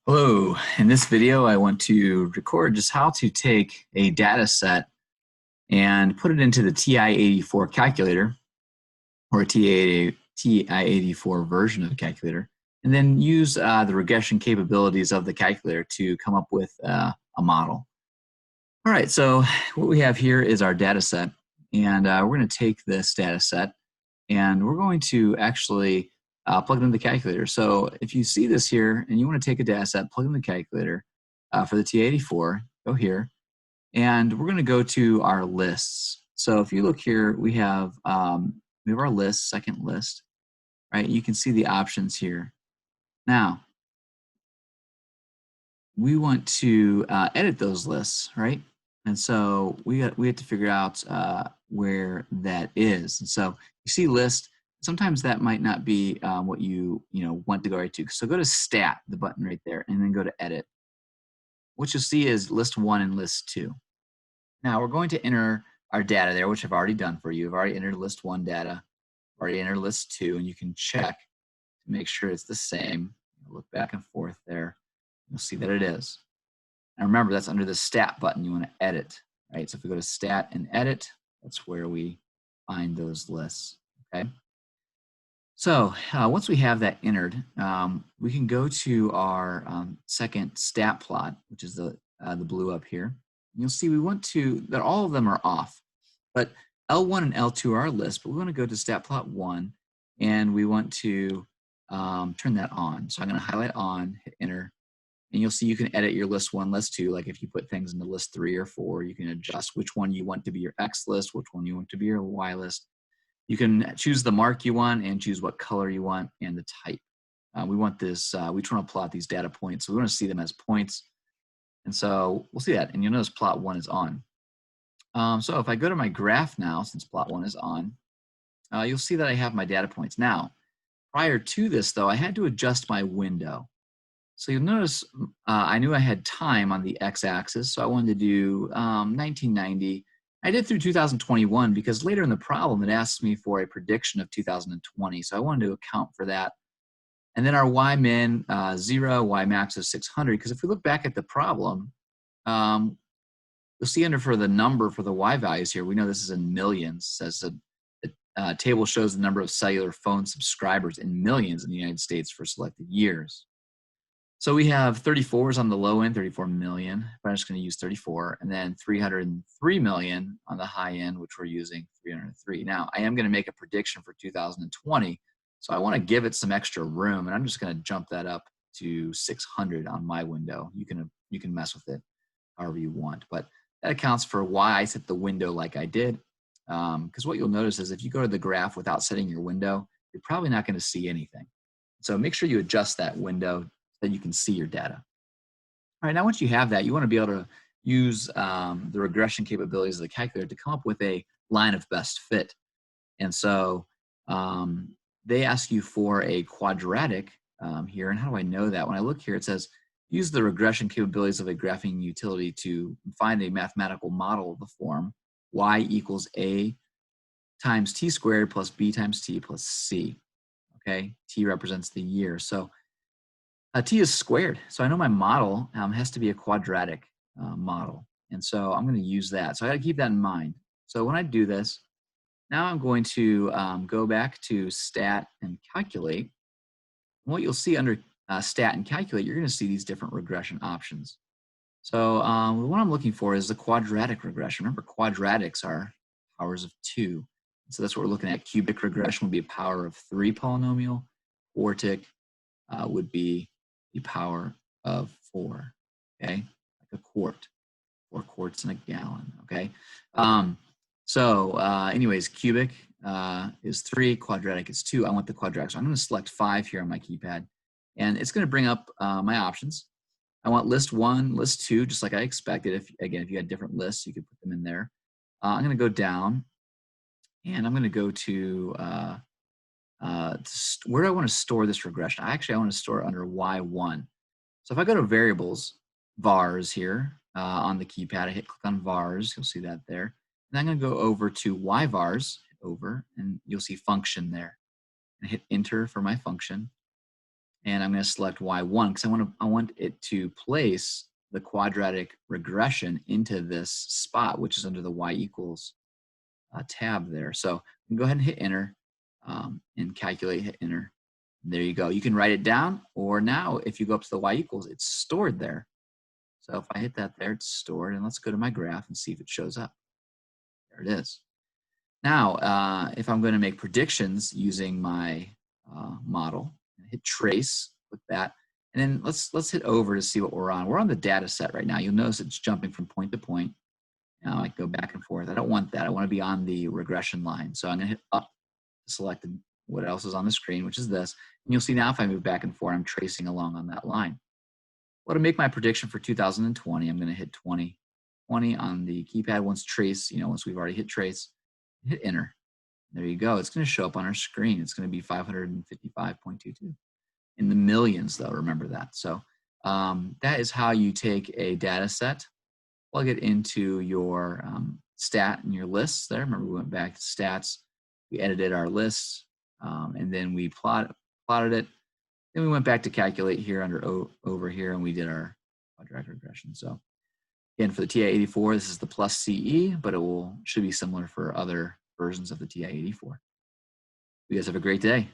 Hello, in this video I want to record just how to take a data set and put it into the TI-84 calculator or a TI-84 version of the calculator, and then use the regression capabilities of the calculator to come up with a model. All right, so what we have here is our data set, and we're going to take this data set and we're going to actually plug it into the calculator. So if you see this here and you want to take a data set, plug it in the calculator for the TI-84, go here, and we're going to go to our lists. So if you look here, we have our list, second list, right? You can see the options here. Now, we want to edit those lists, right? And so we have to figure out where that is. And so you see list. Sometimes that might not be what you want to go right to. So go to Stat, the button right there, and then go to Edit. What you'll see is List 1 and List 2. Now we're going to enter our data there, which I've already done for you. I've already entered List 1 data, already entered List 2, and you can check to make sure it's the same. Look back and forth there. You'll see that it is. Now remember, that's under the Stat button. You want to edit, right? So if we go to Stat and Edit, that's where we find those lists, okay? So once we have that entered, we can go to our second stat plot, which is the blue up here. You'll see we want to, that all of them are off, but L1 and L2 are our list, but we want to go to stat plot 1, and we want to turn that on. So I'm going to highlight on, hit enter, and you'll see you can edit your list 1, list 2, like if you put things into list 3 or 4, you can adjust which one you want to be your X list, which one you want to be your Y list. You can choose the mark you want and choose what color you want and the type. We want this, we want to plot these data points. So we want to see them as points. And so we'll see that. And you'll notice plot 1 is on. So if I go to my graph now, since plot 1 is on, you'll see that I have my data points. Now, prior to this though, I had to adjust my window. So you'll notice I knew I had time on the x-axis. So I wanted to do 1990. I did through 2021 because later in the problem it asked me for a prediction of 2020, so I wanted to account for that. And then our y min 0, y max of 600, because if we look back at the problem, you'll see under for the number for the y values here, we know this is in millions. As the table shows the number of cellular phone subscribers in millions in the United States for selected years. So we have 34s on the low end, 34 million, but I'm just going to use 34, and then 303 million on the high end, which we're using 303. Now, I am going to make a prediction for 2020, so I want to give it some extra room, and I'm just going to jump that up to 600 on my window. You can mess with it however you want, but that accounts for why I set the window like I did, because what you'll notice is if you go to the graph without setting your window, you're probably not going to see anything. So make sure you adjust that window that you can see your data. All right, now once you have that, you want to be able to use the regression capabilities of the calculator to come up with a line of best fit. And so they ask you for a quadratic here. And how do I know that? When I look here, it says, use the regression capabilities of a graphing utility to find a mathematical model of the form y equals a times t squared plus b times t plus c. Okay, t represents the year. So t is squared, so I know my model has to be a quadratic model, and so I'm going to use that. So I got to keep that in mind. So when I do this, now I'm going to go back to Stat and Calculate. And what you'll see under Stat and Calculate, you're going to see these different regression options. So what I'm looking for is the quadratic regression. Remember, quadratics are powers of 2. So that's what we're looking at. Cubic regression would be a power of 3 polynomial. Quartic would be the power of 4, okay? Like a quart, 4 quarts in a gallon, okay? Anyways, cubic is 3, quadratic is 2. I want the quadratic, so I'm going to select 5 here on my keypad, and it's going to bring up my options. I want list 1, list 2, just like I expected. If you had different lists, you could put them in there. I'm going to go down, and I'm going to go to where do I want to store this regression? I want to store it under Y1. So if I go to variables, vars here on the keypad, I click on vars, you'll see that there. And I'm going to go over to yvars, hit over, and you'll see function there. And hit enter for my function. and I'm going to select Y1 because I want it to place the quadratic regression into this spot, which is under the Y equals tab there. So you can go ahead and hit enter and calculate, hit enter. There you go. You can write it down, or now if you go up to the Y equals, it's stored there. So if I hit that there, it's stored. And let's go to my graph and see if it shows up. There it is. Now, if I'm going to make predictions using my model, hit trace with that, and then let's hit over to see what we're on. We're on the data set right now. You'll notice it's jumping from point to point. Now I go back and forth. I don't want that. I want to be on the regression line. So I'm going to hit up to select what else is on the screen, which is this. And you'll see now if I move back and forth, I'm tracing along on that line. Well, to make my prediction for 2020, I'm going to hit 20 on the keypad. Once trace, once we've already hit trace, hit enter. There you go. It's going to show up on our screen. It's going to be 555.22 in the millions, though. Remember that. So that is how you take a data set, plug it into your stat and your lists there. Remember, we went back to stats, we edited our lists, and then we plotted it. Then we went back to calculate here under over here, and we did our quadratic regression. So again, for the TI-84, this is the plus CE, but should be similar for other versions of the TI-84. You guys have a great day.